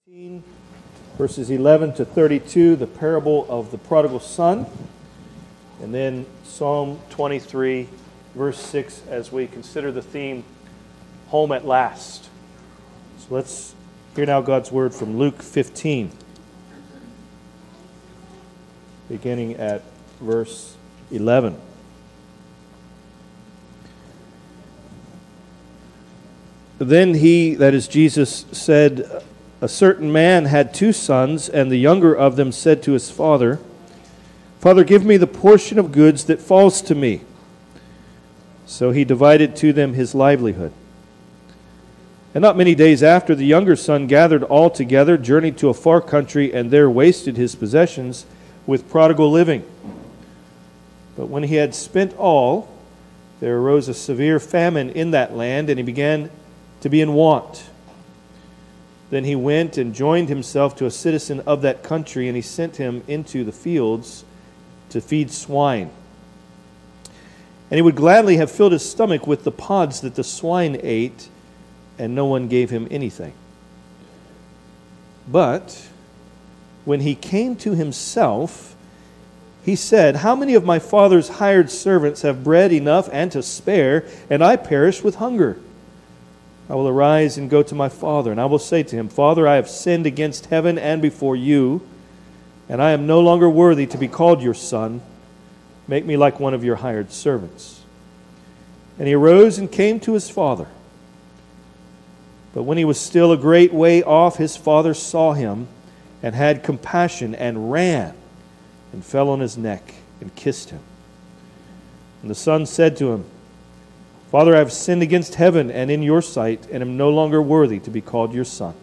15, verses 11 to 32, the parable of the prodigal son, and then Psalm 23, verse 6, as we consider the theme, Home at Last. So let's hear now God's word from Luke 15, beginning at verse 11. Then he, that is Jesus, said, a certain man had 2 sons, and the younger of them said to his father, Father, give me the portion of goods that falls to me. So he divided to them his livelihood. And not many days after, the younger son gathered all together, journeyed to a far country, and there wasted his possessions with prodigal living. But when he had spent all, there arose a severe famine in that land, and he began to be in want. Then he went and joined himself to a citizen of that country, and he sent him into the fields to feed swine. And he would gladly have filled his stomach with the pods that the swine ate, and no one gave him anything. But when he came to himself, he said, How many of my father's hired servants have bread enough and to spare, and I perish with hunger? I will arise and go to my father, and I will say to him, Father, I have sinned against heaven and before you, and I am no longer worthy to be called your son. Make me like one of your hired servants. And he arose and came to his father. But when he was still a great way off, his father saw him and had compassion and ran and fell on his neck and kissed him. And the son said to him, Father, I have sinned against heaven and in your sight, and am no longer worthy to be called your son.